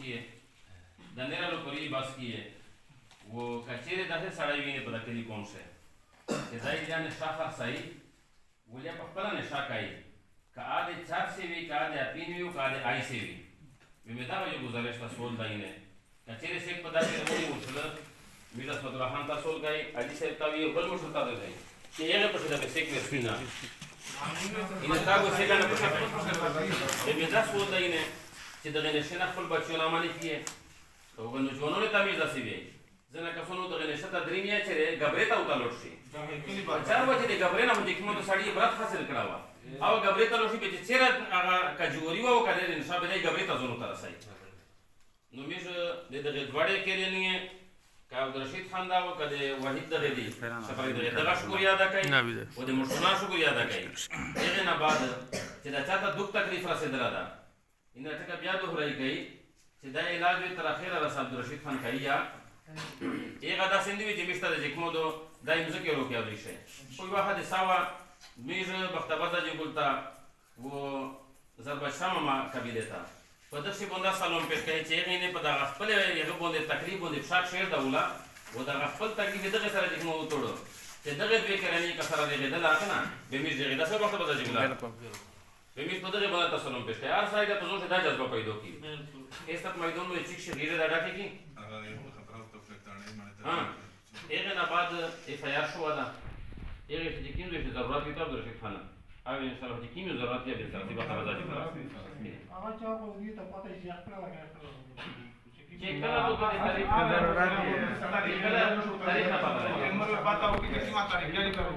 کیه د نیرالو پرې بس کیه و کچېرې داسې سړی وینې په د کلي کوم شی چې دا یې بیا نشه خرڅوي ولې په خپله نشه کوي که آ د چار سے وي که آ د اپین وي که آ د آی سے وي مې دغه یو گزارش ته سول دی نه کچېرې صاحب په داسې ونیول شله میر اسمت الله خان ته سول گئی علي صاحب ته وي بل مشر ته دی چې هغې پسې د پیسې ورسوي نه Inestago segana pe e mi da sud ine ci da ne scena col baciona manifie o quando giorno le tamiza si vei zena ka sono da ne shata drimia chere gabreta utalorshi char bache de gabrena mu dikmo to sadi brat hasil karawa aw gabreta loshi be chera ka juri wa ka de shabe de gabreta zono tarasai no mi de de dvare kerenie که عبدالرشید خان دا و که د وحید دغه دی سفری دغه شکر یاده کوي و د مشتنا شکر یاده کوي هغې نه بعد چې دا چاته دوک تکلیف رسېدله ده اینه ټکه بیا دوهرایي کوي چې دا علاج وي تر اخره رس عبدالرشید خان کوي یا هغه داسې نه وي چې میشته د جکمودو دا یې مځکې روکیادی شي خو یوه حادثه وه میژ بختابزه جګولته و زربشرمه قبیلې ته په دغسې باندې سلام پیش کوي چې هغې نه په دغه خپل هغه باندې تکلیف باندې فشار شعر دوله و دغه خپل تکلیف یې دغې سره جګمه وتوړو چې دغې دوې کرنې که سره رغېدله که نه بمیش جغېده سره وخته به ده جګله بمیش په دغې باندې ته سلام پیش کوي هر سړی ته په زړه دا جذبه پیدا کړي ایستت میدان باندې چیک شي غیره دا ډاکې کړي هغې نه بعد اف آی آر شوه ده هغې چې کوم ځای چې ضرورت وي ته عبدالرشید خانه او انشاءالله چې کوم ضرورت یې به سره به خبره ده هغه چا خو دې ته پته شي خپله لګیا چې کله تو د تاریخ ضرورت یې کله تاریخ نه پته لګي موږ پته وکړي چې سیمه تاریخ یې کوي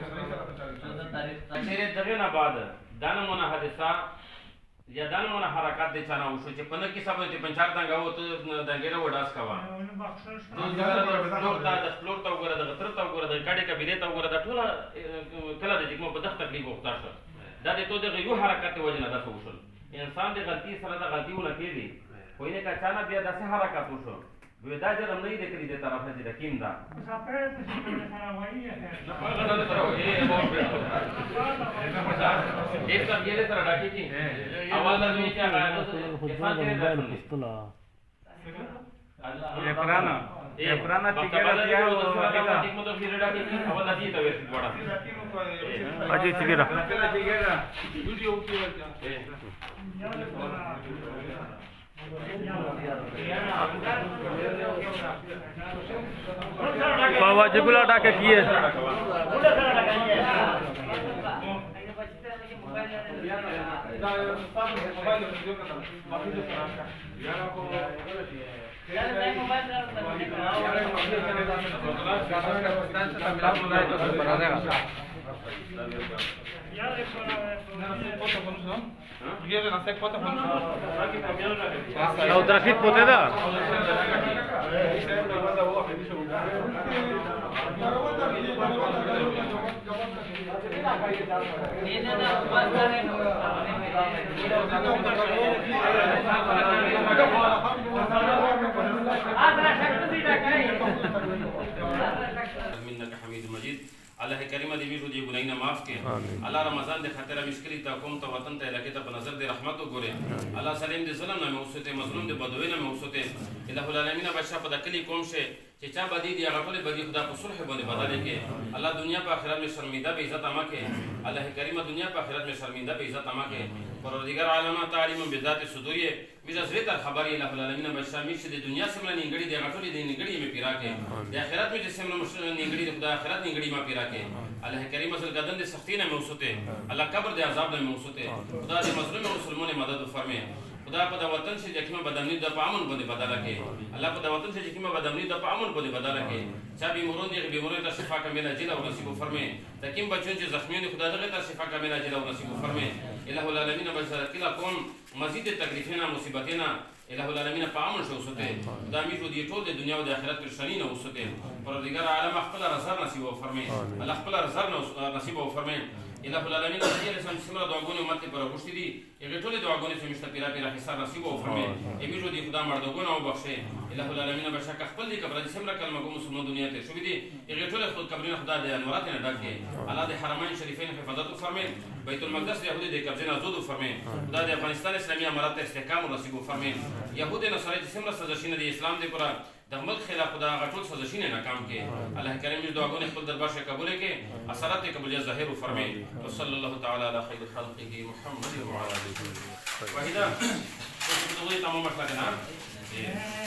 چې دغه نه بعد دا نمونه حادثه یا دا نمونه حرکت د چانه وشو چې په نکي سبا ته پنچار دنګا و ته دنګره وډاس کوا د فلور ته وګوره د غتر ته وګوره د کاډې کبیره ته وګوره د ټول کله د جګمو په دغه تکلیف وخته شو دا د تو د یو حرکت وجه نه دا وشول انسان د غلطي سره د غلطي ونه کېږي خو یې که چانه بیا داسې حرکت وشو وی دا جرم نه دی کړی د طرف نه د کیم دا ये तरह डाटी थी आवाज आदमी क्या ये पुराना टिकट दिया है वो मतलब फिर डाटी थी आवाज आती है वैसे बड़ा अजी टिकट वीडियो बाबा जिगुला डाके किए Udrahit pote da? حمید مجید الله کریم دې میشو دې ګناینه معاف کړي الله رمضان دې خاطر مشکلی ته قوم ته وطن ته علاقه ته په نظر دې رحمت وګوري الله سلیم دې ظلم نه موسوته مظلوم دې بدوی نه موسوته الہ العالمین بادشاہ په دکلی قوم شه چې چا بدی دې هغه ټول بدی خدا په صلح باندې بدل کړي الله دنیا په آخرت میں شرمندہ به عزت اما کړي الله کریم دنیا په آخرت میں شرمندہ به عزت اما کړي پروردگار عالم تعلیم بذات صدوریه میز زریت خبر الہ العالمین بادشاہ میشه د دنیا سمله نیګړي دې غټولې دې نیګړي می پیرا کې د آخرت میں سمله نیګړي خدا آخرت نیګړي ما پیرا کې الله کریم اصل گدن دې سختی نه موسوته الله قبر دې عذاب نه موسوته خدا دې مظلوم مسلمانوں مدد فرمائے خدا په د وطن شي جکمه بدامنی د پامن باندې بدل کړي الله په د وطن شي جکمه بدامنی د پامن باندې بدل کړي چا بیمارون دي بیمارو ته شفا کامله جل او نصیب فرمائے تکیم بچون چې زخمیان خدا دغه ته شفا کامله جل او نصیب فرمائے الہ العالمین بشر کلا قوم مزید تکلیفنا مصیبتنا الہ العالمین په امن شو سته دا میټو دی ټول د دنیا او د آخرت پرشانی نه وسته پروردگار عالم خپل رضا نصیب فرمائے الله خپل رضا نصیب فرمائے الہ العالمین نبی علیہ السلام سمرا دعاګونه امت پر غوښتي دي هغه ټول دعاګونه چې مشته پیرا پیرا حساب نصیب او فرمائے امیجو دی خدا مردګونه او بخښه الہ العالمین بشک خپل دی قبر سمرا کلمه کو مسلمان دنیا ته شو دي یغه ټول خپل قبرونه خدا دې انوارات نه ډکه الله دې حرمین شریفین حفاظت فرمائے بیت المقدس یهودی دې قبضه نه زود فرمائے خدا دې افغانستان اسلامی امارات ته استحکام او نصیب فرمائے یهود نصارا چې سمرا سازشین دي اسلام دې پورا د ملک خلاف خدا غټول سازشین ناکام کې الله کریم دې دعاګونه خپل دربار شه قبول کې اثرات قبول ظاهر فرمائے وصلی الله تعالی علی خیر خلقه محمد وعلى اله وصحبه واحده تو تمام مسئلہ